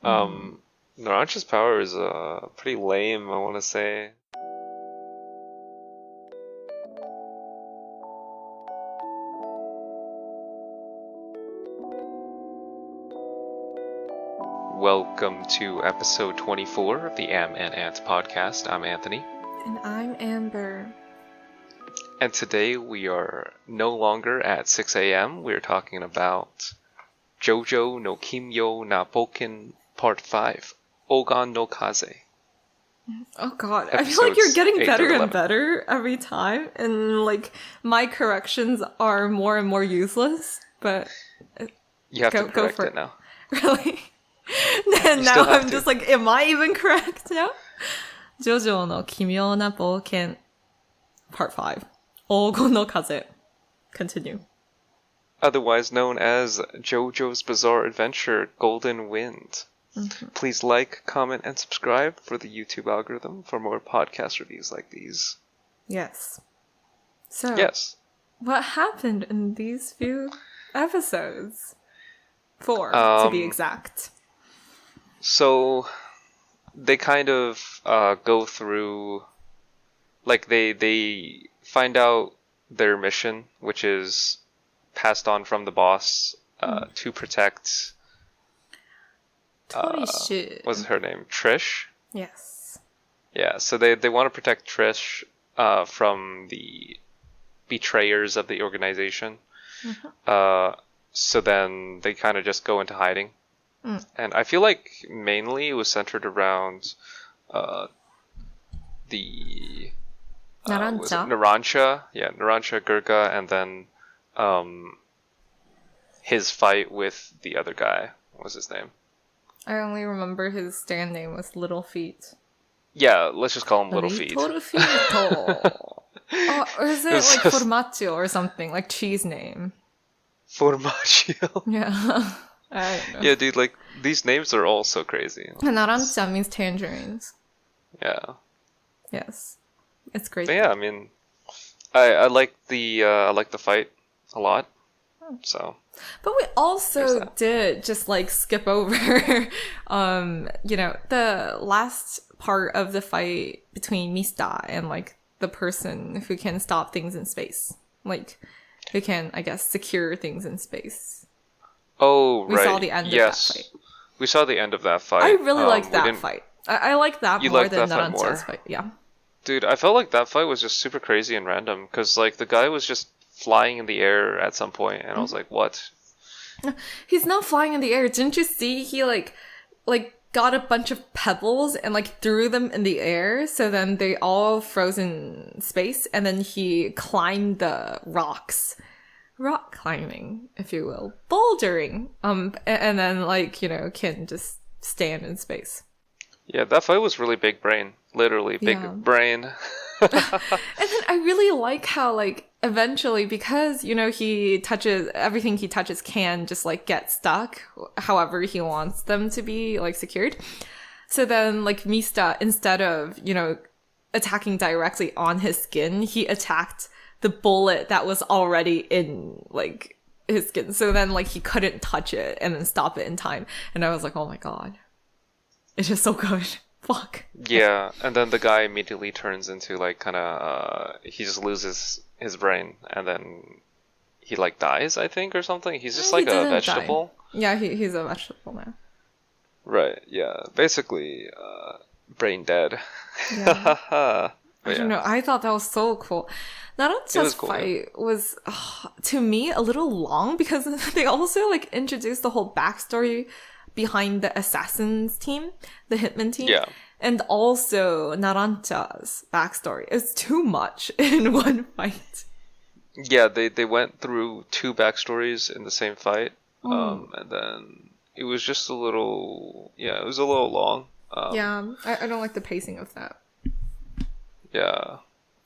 Narancia's power is pretty lame, I want to say. Welcome to episode 24 of the Amb Ant Podcast. I'm Anthony. And I'm Amber. And today we are no longer at 6 a.m. We're talking about JoJo no Kimyo na Boken Part 5, Ogan no Kaze. Oh god, I feel like you're getting better and better every time, and like my corrections are more and more useless, but you have to correct it now. Really? And now I'm just like, am I even correct now? JoJo no Kimyo na Boken Part 5, Ogon no Kaze. Continue. Otherwise known as JoJo's Bizarre Adventure Golden Wind. Mm-hmm. Please like, comment, and subscribe for the YouTube algorithm for more podcast reviews like these. Yes. So, yes. What happened in these few episodes? 4, to be exact. So, they kind of go through, like they find out their mission, which is passed on from the boss to protect what's her name? Trish? Yes. Yeah, so they want to protect Trish from the betrayers of the organization. Mm-hmm. So then they kind of just go into hiding. And I feel like mainly it was centered around the Narancia. Yeah, Narancia, Gurga, and then his fight with the other guy. What was his name? I only remember his stand name was Little Feet. Yeah, let's just call him Little Feet. Little Feet. Or is it like Formaggio or something, like cheese name? Formaggio. Yeah. I don't know. Yeah, dude, like, these names are all so crazy. Narancia means tangerines. Yeah. Yes. It's great. But yeah, I mean, I like the fight a lot. So. But we also did just like skip over, the last part of the fight between Mista and like the person who can stop things in space, like who can, I guess, secure things in space. Oh, we saw the end of that fight. We saw the end of that fight. I really like that fight. I like that more than Narancia's fight. Yeah. Dude, I felt like that fight was just super crazy and random because like the guy was just flying in the air at some point, and I was like, what? He's not flying in the air. Didn't you see he like got a bunch of pebbles and like threw them in the air, so then they all froze in space, and then he climbed the rocks. Rock climbing, if you will. Bouldering. And then can just stand in space. Yeah, that fight was really big brain. Literally big brain. And then I really like how eventually, because he touches everything he touches can just get stuck however he wants them to be secured. So then Mista, instead of attacking directly on his skin, he attacked the bullet that was already in his skin. So then he couldn't touch it and then stop it in time. And I was like, oh my god, it's just so good. Fuck. Yeah, and then the guy immediately turns into he just loses his brain, and then he dies, I think, or something. He's just a vegetable. Die. Yeah, he's a vegetable now. Right. Yeah. Basically, brain dead. Yeah. I don't know. I thought that was so cool. Narancia's fight was, to me, a little long because they also introduced the whole backstory behind the assassins team, the hitman team. Yeah. And also Narancia's backstory. It's too much in one fight. Yeah, they went through 2 backstories in the same fight. And then it was just a little long. I don't like the pacing of that. Yeah.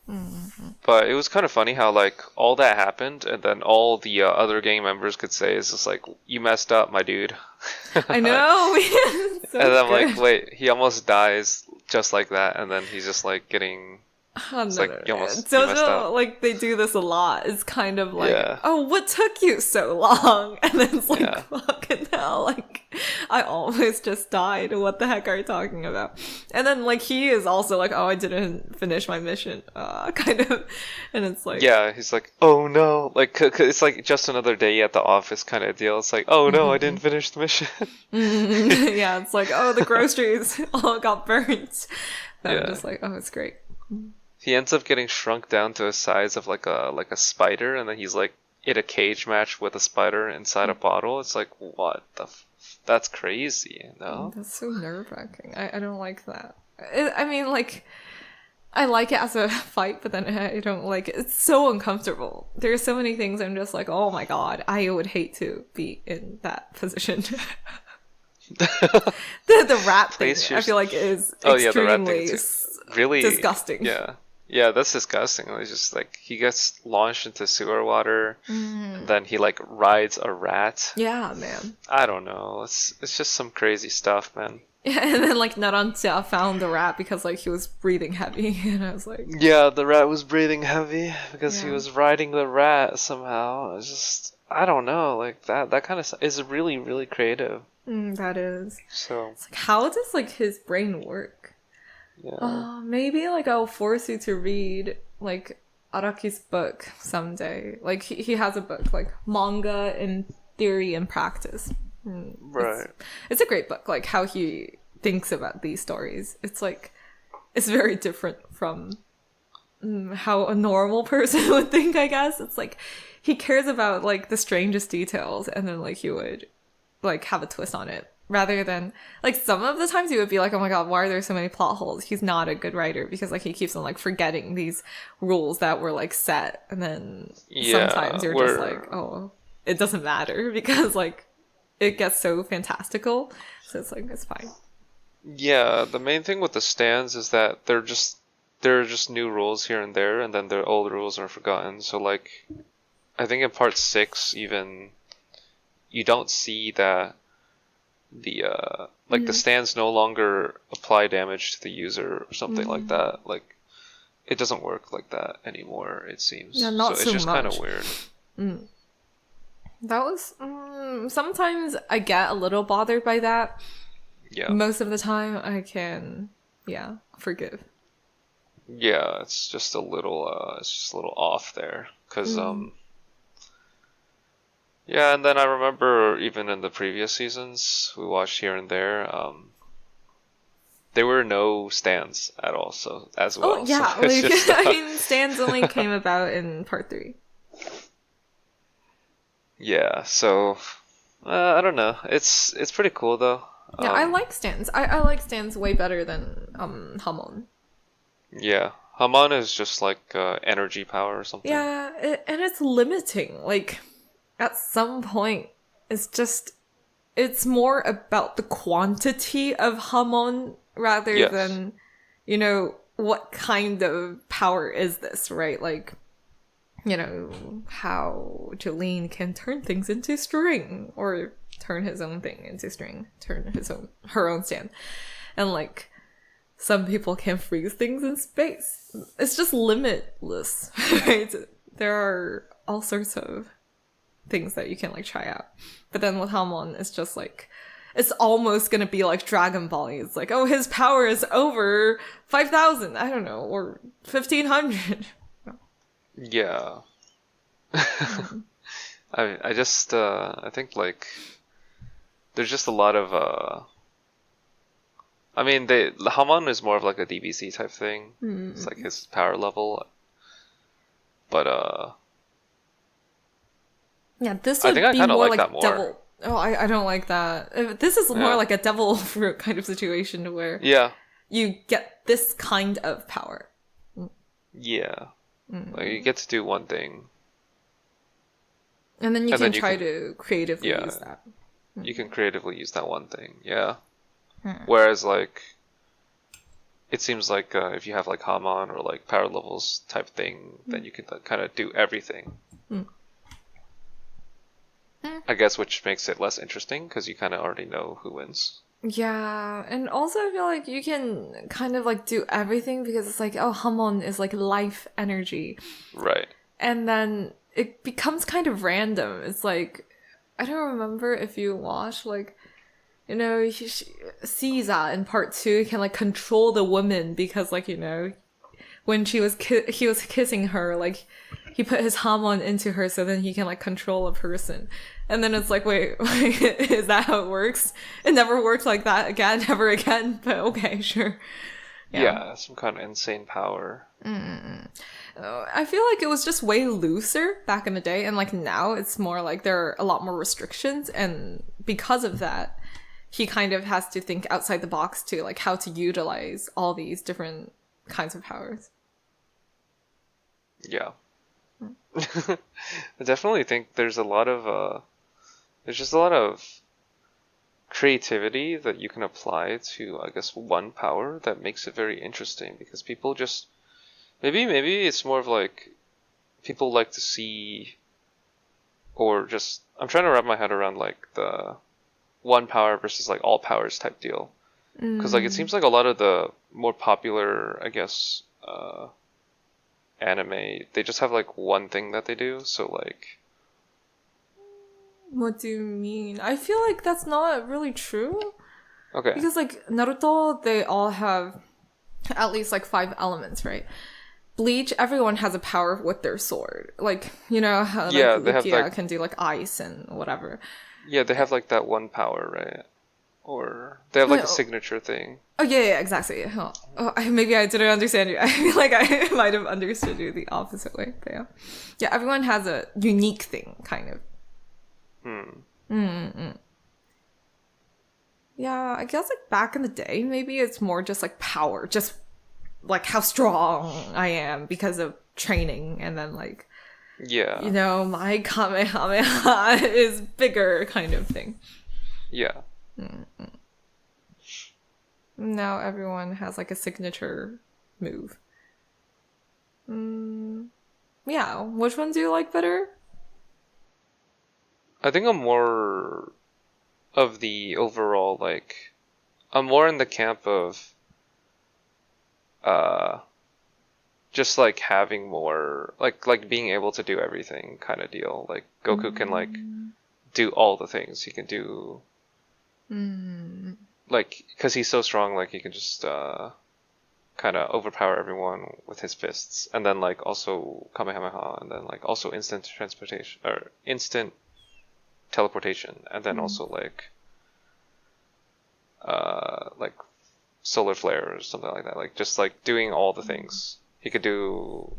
Mm-hmm. But it was kind of funny how all that happened, and then all the other gang members could say is just you messed up, my dude. I know. So and I'm wait, he almost dies just like that, and then he's just getting Oh, It's no, like no, you no. messed out. Like they do this a lot. It's kind of like, Yeah. oh, what took you so long? And then it's like, Yeah. fucking hell, like I almost just died. What the heck are you talking about? And then like he is also like, oh, I didn't finish my mission, kind of, and it's like, Yeah, he's like, oh no, like it's like just another day at the office kind of deal. It's like, oh no, I didn't finish the mission. yeah, it's like, oh, the groceries all got burnt. And Yeah. I'm just like, oh, it's great. He ends up getting shrunk down to a size of like a spider, and then he's like in a cage match with a spider inside a bottle. It's like, what the? That's crazy, no? That's so nerve-wracking. I don't like that. I mean, like, I like it as a fight, but then I don't like it. It's so uncomfortable. There's so many things I'm just like, oh my god, I would hate to be in that position. the rat thing, I feel like, is extremely really disgusting. Yeah, that's disgusting. It's just like he gets launched into sewer water, and then he like rides a rat. Yeah, man. I don't know. It's just some crazy stuff, man. Yeah, and then like Narancia found the rat because like he was breathing heavy, and I was like, yeah, the rat was breathing heavy because he Yeah. was riding the rat somehow. It's just, I don't know, like that kind of stuff is really, really creative. that is. So It's like, how does like his brain work? yeah, Maybe like I'll force you to read like Araki's book someday. Like he has a book like Manga in Theory and Practice. right. It's a great book. Like how he thinks about these stories. It's like it's very different from how a normal person would think. I guess it's like he cares about like the strangest details, and then like he would like have a twist on it. Rather than like some of the times you would be like, oh my god, why are there so many plot holes? He's not a good writer because like he keeps on like forgetting these rules that were like set, and then sometimes you're just like, oh, it doesn't matter because like it gets so fantastical. So it's like, it's fine. Yeah, the main thing with the stands is that they're just new rules here and there, and then the old rules are forgotten. So like, I think in part 6 even, you don't see that the the stands no longer apply damage to the user or something like that. Like, it doesn't work like that anymore, it seems. Yeah, not so so it's just kind of much. weird. That was sometimes I get a little bothered by that. Yeah. Most of the time I can forgive. Yeah, it's just a little off there, cuz yeah, and then I remember even in the previous seasons we watched here and there, there were no stands at all, so as well. Oh yeah, So it's like just, I mean, stands only came about in part 3. yeah, so I don't know. It's pretty cool though. Yeah, I like stands. I like stands way better than Hamon. Yeah, Hamon is just like energy power or something. Yeah, and it's limiting. Like at some point, it's more about the quantity of Hamon rather Yes. than, what kind of power is this, right? Like, how Jolene can turn things into string, or turn his own thing into string, her own stand. And like, some people can freeze things in space. It's just limitless, right? There are all sorts of things that you can like try out. But then with Hamon, it's just like, it's almost gonna be like Dragon Ball. It's like, oh, his power is over 5,000, I don't know, or 1,500. Yeah. I just I think like there's just a lot of I mean Hamon is more of like a DBC type thing. It's like his power level. But Yeah, this I would think I be kinda more like like that more. devil. Oh, I don't like that. This is more Yeah. like a devil fruit kind of situation where yeah. you get this kind of power. Yeah. Like you get to do one thing. And then you And can then you try can- to creatively yeah. use that. You can creatively use that one thing, yeah. Whereas like it seems like if you have like Hamon or like power levels type thing, then you can kind of do everything. I guess, which makes it less interesting because you kind of already know who wins. Yeah, and also I feel like you can kind of like do everything because it's like, oh, Hamon is like life energy. Right. And then it becomes kind of random. It's like, I don't remember if you watch like, you know, Caesar in part 2 can like control the woman because like, you know, when he was kissing her, like he put his Hamon into her so then he can like control a person. And then it's like, wait, is that how it works? It never worked like that again, ever again. But okay, sure. Yeah, some kind of insane power. I feel like it was just way looser back in the day, and like now it's more like there are a lot more restrictions, and because of that, he kind of has to think outside the box to like how to utilize all these different kinds of powers. Yeah. I definitely think there's just a lot of creativity that you can apply to, I guess, one power that makes it very interesting because people just maybe it's more of like people like to see, or just I'm trying to wrap my head around like the one power versus like all powers type deal, because like it seems like a lot of the more popular, I guess, anime, they just have like one thing that they do. So like, What do you mean? I feel like that's not really true. okay, Because like Naruto, they all have at least like 5 elements, right? Bleach, everyone has a power with their sword. Like, you know how like, yeah, they have Lugia like can do like ice and whatever. yeah, they have like that one power, right? Or they have like a No. signature thing. Oh yeah, exactly. Maybe I didn't understand you. I feel like I might have understood you the opposite way. But yeah, everyone has a unique thing, kind of. Yeah, I guess like back in the day, maybe it's more just like power, just like how strong I am because of training, and then like, Yeah. you know, my Kamehameha is bigger kind of thing. Yeah. Now everyone has like a signature move. Yeah, which one do you like better? I think I'm more of the overall, like, I'm more in the camp of just like having more like being able to do everything kind of deal. Like Goku can like do all the things. He can do like, because he's so strong, like he can just kind of overpower everyone with his fists, and then like also Kamehameha, and then like also instant transportation or instant teleportation, and then also like solar flare or something like that. Like just like doing all the things he could do.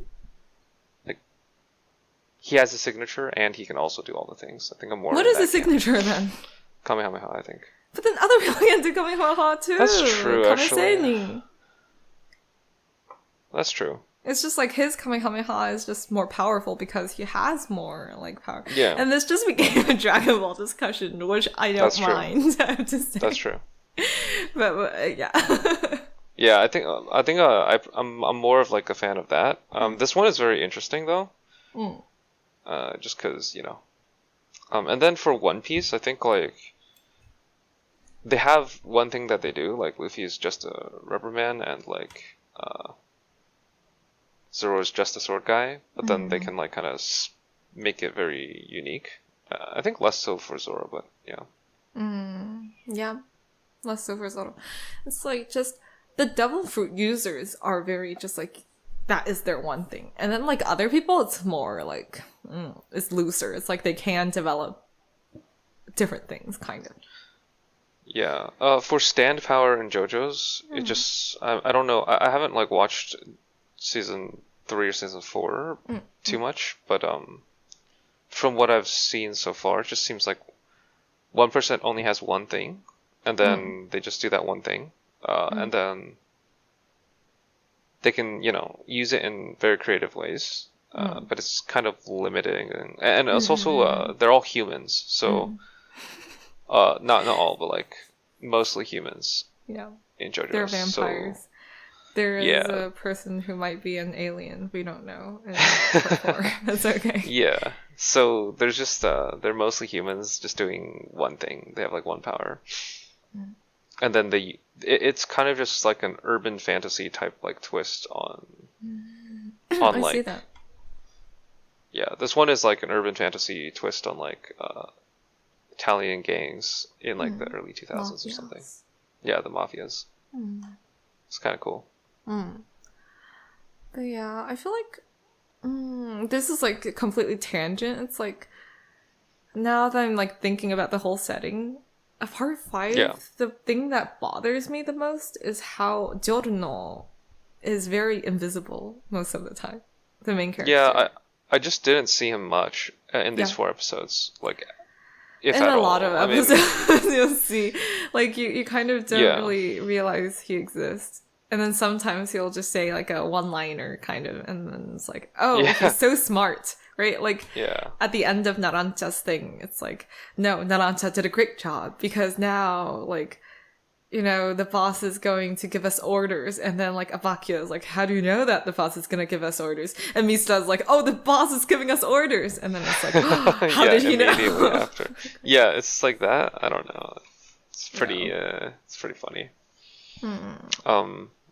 Like he has a signature, and he can also do all the things. I think I'm more. What in is that the signature then? Kamehameha, I think. But then other people can do Kamehameha too. That's true, actually. Kameseni. That's true. It's just like his Kamehameha is just more powerful because he has more like power. Yeah. And this just became a Dragon Ball discussion, which I don't That's true. mind. I have to say. That's true. But yeah. Yeah, I think I'm more of like a fan of that. This one is very interesting though. Just because, you know. And then for One Piece, I think like they have one thing that they do. Like Luffy is just a rubber man, and like Zoro is just a sword guy. But then they can like kind of make it very unique. I think less so for Zoro, but yeah. Yeah. Less so for Zoro. It's like just the devil fruit users are very just like that is their one thing. And then like other people, it's more like it's looser. It's like they can develop different things, kind of. Yeah. For stand power in JoJo's, it just I don't know. I haven't like watched season 3 or season 4 too much, but from what I've seen so far, it just seems like 1% only has one thing, and then they just do that one thing, and then they can, you know, use it in very creative ways, but it's kind of limiting, and it's also they're all humans, so not all, but like mostly humans. Yeah. In JoJo, They're vampires. So, there is yeah. a person who might be an alien. We don't know. That's okay. Yeah. So there's just they're mostly humans just doing one thing. They have like one power. And then it's kind of just like an urban fantasy type like twist on I like see that. yeah, this one is like an urban fantasy twist on like Italian gangs in like the early 2000s or something. Yeah, the mafias. It's kind of cool. But yeah, I feel like this is like a completely tangent. It's like now that I'm like thinking about the whole setting of part 5, the thing that bothers me the most is how Giorno is very invisible most of the time. The main character. Yeah, I just didn't see him much in these 4 episodes. Like, if in at a all. lot of episodes, you'll see. Like, you kind of don't really realize he exists. And then sometimes he'll just say, like, a one-liner, kind of. And then it's like, oh, he's so smart, right? Like, at the end of Narancia's thing, it's like, no, Narancia did a great job. Because now, like, you know, the boss is going to give us orders. And then, like, Abakia is like, how do you know that the boss is going to give us orders? And Mista's like, oh, the boss is giving us orders. And then it's like, oh, how did he know? Immediately after. Yeah, it's like that. I don't know. It's pretty, it's pretty funny.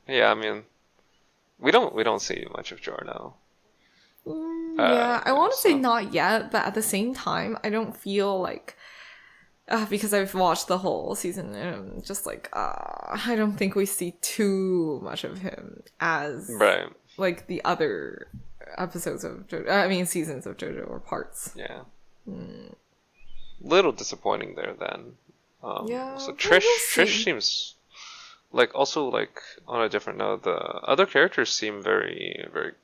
Yeah, I mean, we don't see much of Giorno. Yeah, I want to say not yet, but at the same time, I don't feel like... because I've watched the whole season, and I'm just like, I don't think we see too much of him as like the other episodes of JoJo. I mean, seasons of JoJo or parts. Yeah. Little disappointing there then. So Trish seems like, also like on a different note, the other characters seem very, very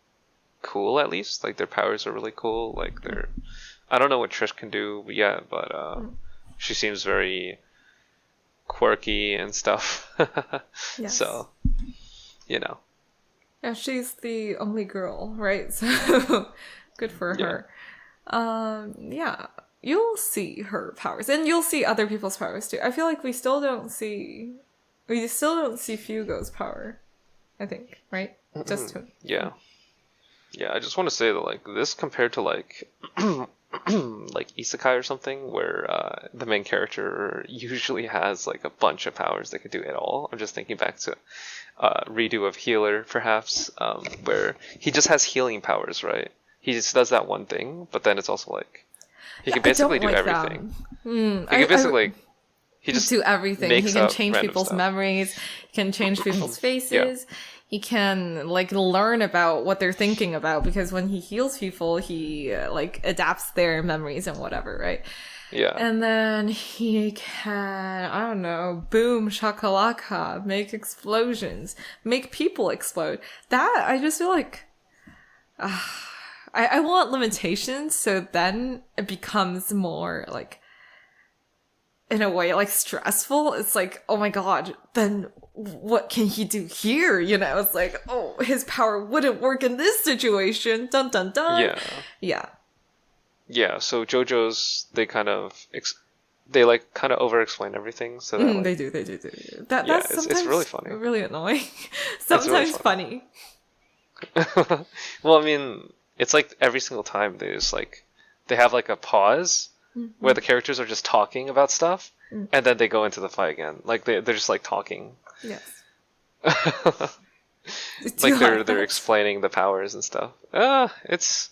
cool. At least like their powers are really cool. Like I don't know what Trish can do yet, but she seems very quirky and stuff. So, you know. Yeah, she's the only girl, right? So good for her. Yeah, you'll see her powers, and you'll see other people's powers too. I feel like we still don't see Fugo's power. I think, right? Just him. Yeah. I just want to say that like this compared to like like isekai or something where the main character usually has like a bunch of powers they could do it all. I'm just thinking back to redo of Healer perhaps, where he just has healing powers, right? He just does that one thing, but then it's also like he can basically do everything. He can basically he just do everything. He can change people's memories, he can change people's faces. He can, like, learn about what they're thinking about, because when he heals people, he, like, adapts their memories and whatever, right? Yeah. And then he can, I don't know, boom, shakalaka, make explosions, make people explode. That, I just feel like, I want limitations, so then it becomes more, like, in a way, like, stressful. It's like, oh my god, then what can he do here? You know, it's like, oh, his power wouldn't work in this situation. Dun dun dun. Yeah. So JoJo's, they kind of over explain everyling. So that, like, they do. That's sometimes it's really funny, really annoying. Sometimes funny. Well, I mean, it's like every single time they just like they have like a pause where the characters are just talking about stuff, and then they go into the fight again. Like they're just like talking. Yes. Like they're explaining the powers and stuff. It's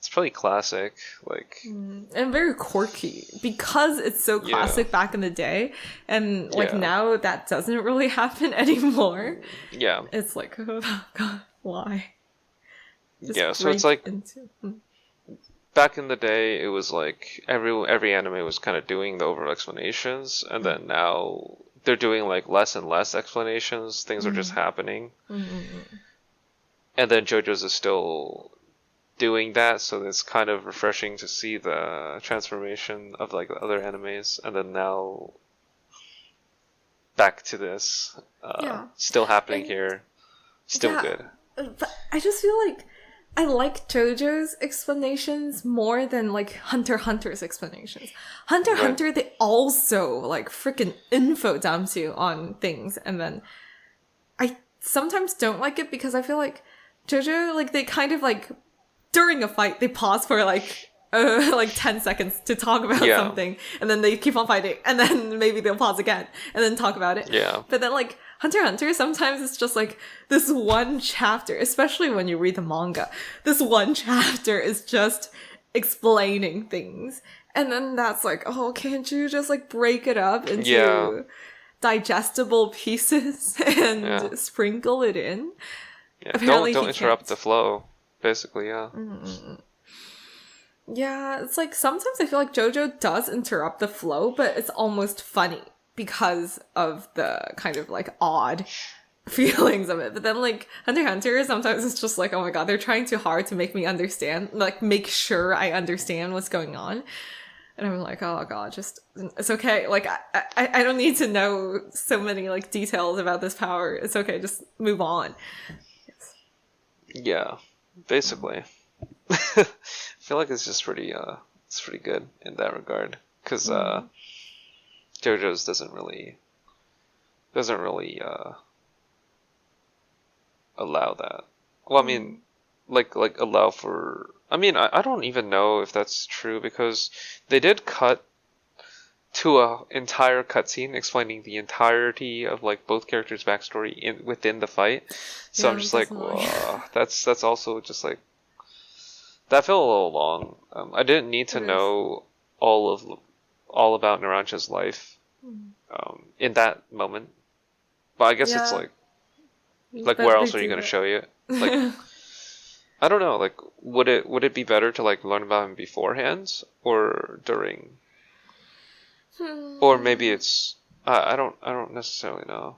pretty classic, like, and very quirky because it's so classic back in the day, and like now that doesn't really happen anymore. Yeah. It's like, oh god, why? Just so it's like back in the day, it was like every anime was kind of doing the over explanations, and then now they're doing like less and less explanations. Things are just happening, and then JoJo's is still doing that, so it's kind of refreshing to see the transformation of like the other animes, and then now back to this, still happening here, still good. But I just feel like I like JoJo's explanations more than like Hunter x Hunter's explanations. Hunter x Hunter, they also like freaking info dump you on things, and then I sometimes don't like it because I feel like JoJo, like they kind of like during a fight they pause for like like 10 seconds to talk about something, and then they keep on fighting, and then maybe they'll pause again and then talk about it. But then like Hunter x Hunter, sometimes it's just like this one chapter, especially when you read the manga, this one chapter is just explaining things, and then that's like, oh, can't you just like break it up into digestible pieces and sprinkle it in? Apparently don't interrupt the flow, basically. Yeah, it's like sometimes I feel like JoJo does interrupt the flow, but it's almost funny because of the kind of like odd feelings of it. But then like Hunter x Hunter, sometimes it's just like, oh my god, they're trying too hard to make me understand, like make sure I understand what's going on. And I'm like, oh god, just, it's okay. Like, I don't need to know so many like details about this power. It's okay, just move on. Yeah, basically. I feel like it's just pretty good in that regard, because JoJo's doesn't really allow that. Well, I mean, like allow for. I mean, I don't even know if that's true, because they did cut to a entire cutscene explaining the entirety of like both characters' backstory within the fight. So I'm just like, whoa, that's also just like, that felt a little long. I didn't need to know all about Narancia's life in that moment. But I guess it's like where else are you going to show you? Like, I don't know. Like, would it be better to like learn about him beforehand or during? Or maybe it's I don't necessarily know.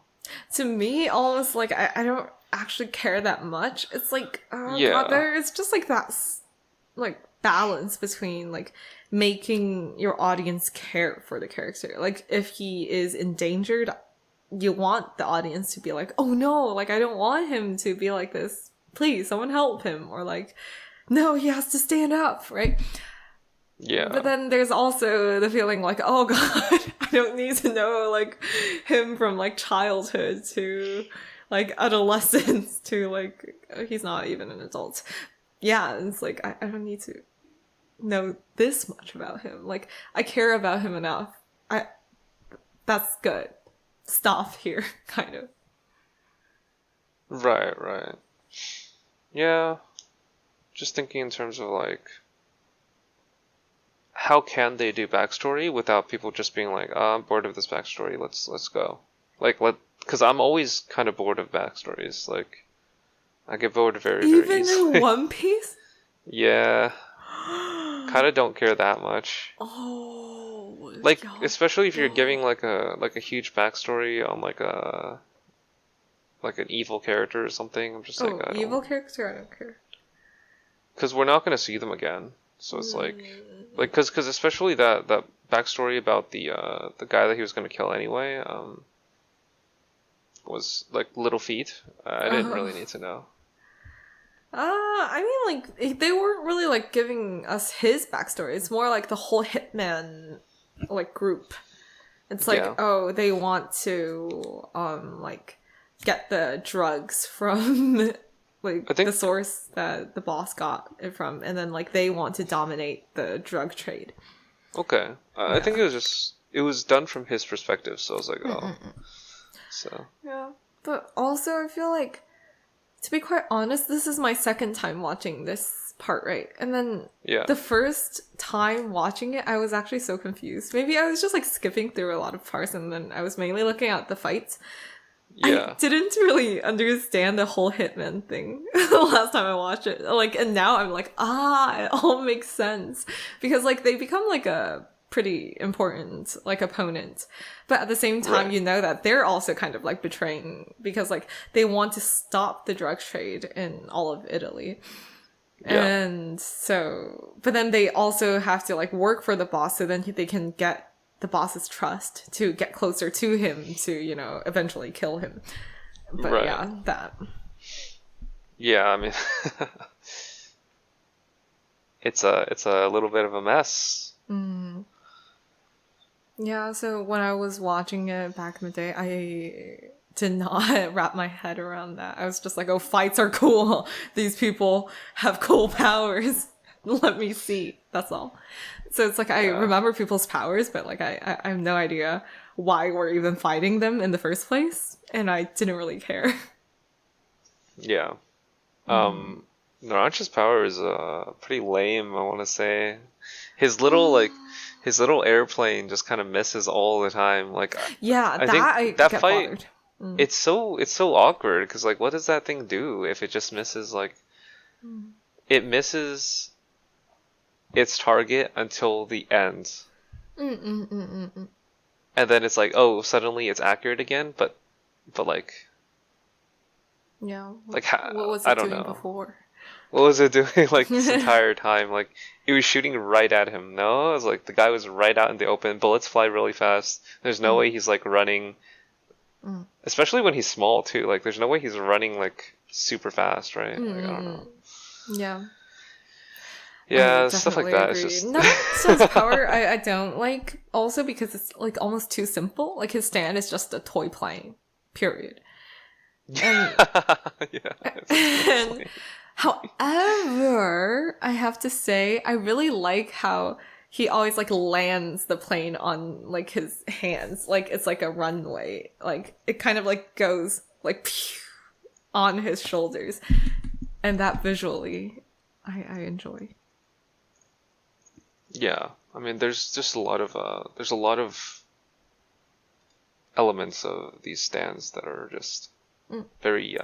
To me, almost like I don't actually care that much. It's like god, it's just like that like balance between like making your audience care for the character. Like if he is endangered, you want the audience to be like, oh no, like I don't want him to be like this. Please, someone help him. Or like, no, he has to stand up, right? Yeah. But then there's also the feeling like, oh god, I don't need to know like him from like childhood to like adolescence to like he's not even an adult. Yeah, it's like I don't need to know this much about him. Like I care about him enough. That's good. Stop here, kind of. Right. Yeah. Just thinking in terms of like, how can they do backstory without people just being like, oh, I'm bored of this backstory, let's go. Like, because I'm always kind of bored of backstories. Like, I get bored very even easily. In One Piece? Yeah. Kind of don't care that much. Oh. Like, especially if you're giving like a huge backstory on like an evil character or something. I'm just like, evil character? I don't care. Because we're not going to see them again. So it's like because especially that backstory about the guy that he was going to kill anyway was like little feet. I didn't really need to know. I mean, like they weren't really like giving us his backstory. It's more like the whole hitman like group. It's like they want to like get the drugs from like the source that the boss got it from, and then like they want to dominate the drug trade. Okay. I think it was done from his perspective, so I was like, so yeah. But also I feel like, to be quite honest, this is my second time watching this part, right? And then the first time watching it, I was actually so confused. Maybe I was just like skipping through a lot of parts, and then I was mainly looking at the fights. Yeah. I didn't really understand the whole Hitman thing the last time I watched it. Like, and now I'm like, it all makes sense. Because like they become like a pretty important like opponent. But at the same time, you know that they're also kind of like betraying, because like they want to stop the drug trade in all of Italy. Yeah. And so, but then they also have to like work for the boss, so then they can get the boss's trust to get closer to him to, you know, eventually kill him. But that. Yeah, I mean, it's a little bit of a mess. Yeah, so when I was watching it back in the day, I did not wrap my head around that. I was just like, oh, fights are cool. These people have cool powers. let me see. That's all. So it's like I remember people's powers, but like I have no idea why we're even fighting them in the first place, and I didn't really care. Yeah. Narancia's power is pretty lame, I want to say. His little airplane just kind of misses all the time. Like Yeah, I think that get fight bothered. it's so awkward because like what does that thing do if it just misses like it misses its target until the end. And then it's like, oh, suddenly it's accurate again, but like Yeah. like What was I it don't doing know. before? What was it doing like this entire time? Like it was shooting right at him. No, it was like the guy was right out in the open. Bullets fly really fast. There's no way he's like running, especially when he's small too. Like there's no way he's running like super fast, right? Like, I don't know. Yeah. Yeah, I stuff like definitely that. agree. It's just Naruto's power I don't like, also because it's like almost too simple. Like his stand is just a toy plane. Period. And, yeah. and however, I have to say, I really like how he always like lands the plane on like his hands. Like it's like a runway. Like it kind of like goes like pew, on his shoulders. And that visually I enjoy. Yeah, I mean, there's just a lot of elements of these stands that are just very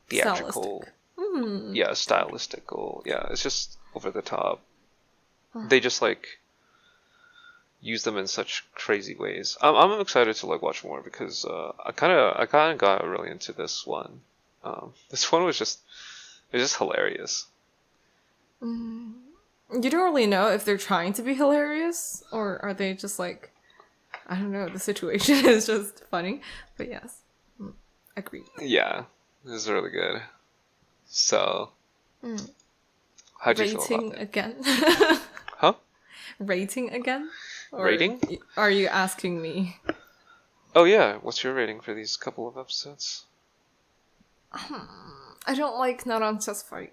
theatrical. Stylistic. Yeah, stylistical. Yeah, it's just over the top. They just like use them in such crazy ways. I'm excited to like watch more because I kind of got really into this one. This one was just hilarious. You don't really know if they're trying to be hilarious or are they just like, I don't know, the situation is just funny. But yes, agreed. Yeah, this is really good. So, how'd you feel Rating about it? again? Huh? Rating again? Or Rating? Are you asking me? Oh yeah, what's your rating for these couple of episodes? I don't like Narancia's fight.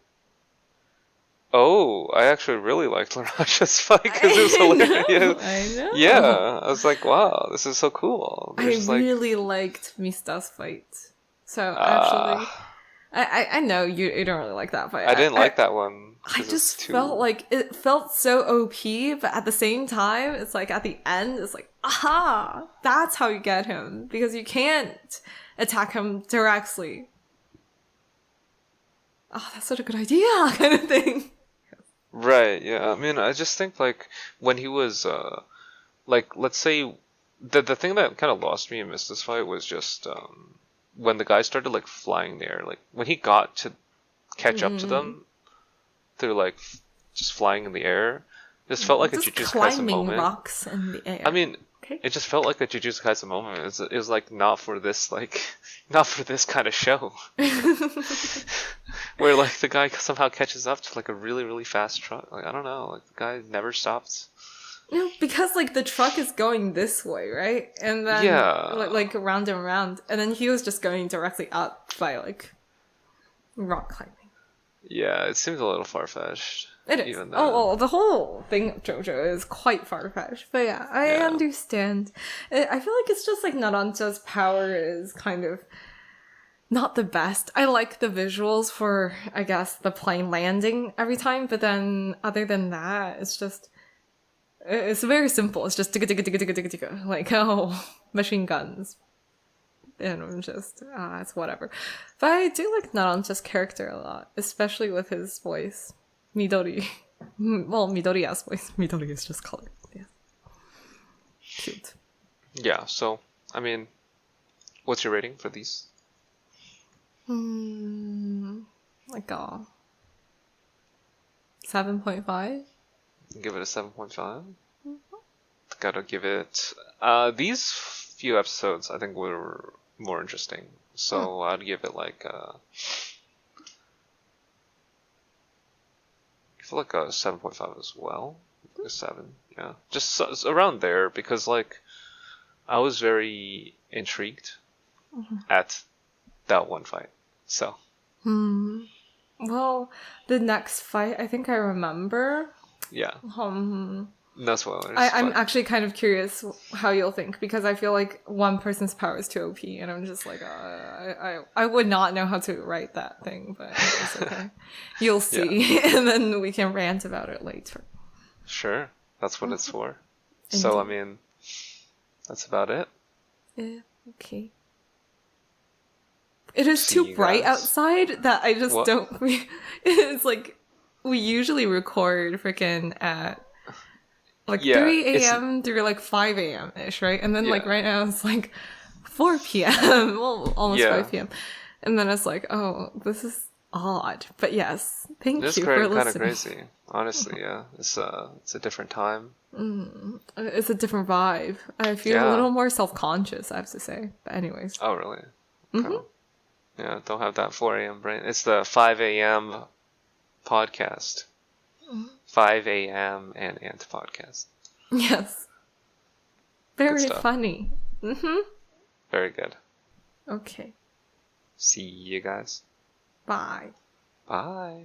Oh, I actually really liked Narancia's fight because it was hilarious. I know. Yeah, I was like, wow, this is so cool. I There's really liked Mista's fight. So Ah. actually, I know you don't really like that fight. I didn't like that one. I 'cause it's just too... felt like it felt so OP, but at the same time, it's like at the end, it's like, aha, that's how you get him because you can't attack him directly. Oh, that's such a good idea, kind of thing. Right, yeah. I mean, I just think like when he was like let's say the thing that kind of lost me and missed this fight was just when the guy started like flying there, like when he got to catch up to them, they're like just flying in the air. It just felt like Just a Jujutsu Kaisen climbing moment. rocks in the air. I mean, Okay. it just felt like a Jujutsu Kaisen moment. It was like not for this not for this kind of show. Where like the guy somehow catches up to like a really really fast truck. Like I don't know, like the guy never stops. No, because like the truck is going this way, right? And then Yeah. like around and around, and then he was just going directly up by like rock climbing. Yeah, it seems a little far fetched. It is. Even then. Oh, the whole thing of JoJo is quite far-fetched. But yeah, I understand. I feel like it's just like Narancia's power is kind of not the best. I like the visuals for, I guess, the plane landing every time. But then other than that, it's just... It's very simple. It's just tigga, like, oh, machine guns. And I'm just, it's whatever. But I do like Narancia's character a lot, especially with his voice. Midori. Well, Midoriya's voice. Midori is just color. Yeah. Cute. Yeah, so I mean, what's your rating for these? Like a 7.5. Give it a 7.5. Gotta give it. These few episodes I think were more interesting, so I'd give it like a 7.5 as well. A 7, yeah, just around there because like I was very intrigued at that one fight. So Well, the next fight, I think I remember. Yeah. No spoilers. I'm actually kind of curious how you'll think, because I feel like one person's power is too OP, and I'm just like, I would not know how to write that thing, but it's okay. You'll see, and then we can rant about it later. Sure, that's what it's for. So, I mean, that's about it. Yeah, okay. It is too bright outside that I just don't... It's like, we usually record freaking at... like 3 a.m. through like 5 a.m.-ish, right? And then like right now it's like 4 p.m. Well, almost 5 p.m. And then it's like, oh, this is odd. But yes, thank you for listening. It's kind of crazy. Honestly, yeah. It's a different time. It's a different vibe. I feel a little more self-conscious, I have to say. But anyways. Oh, really? Okay. Yeah, don't have that 4 a.m. brain. It's the 5 a.m. podcast. 5 a.m. and Ant podcast. Yes. Very funny. Very good. Okay. See you guys. Bye. Bye.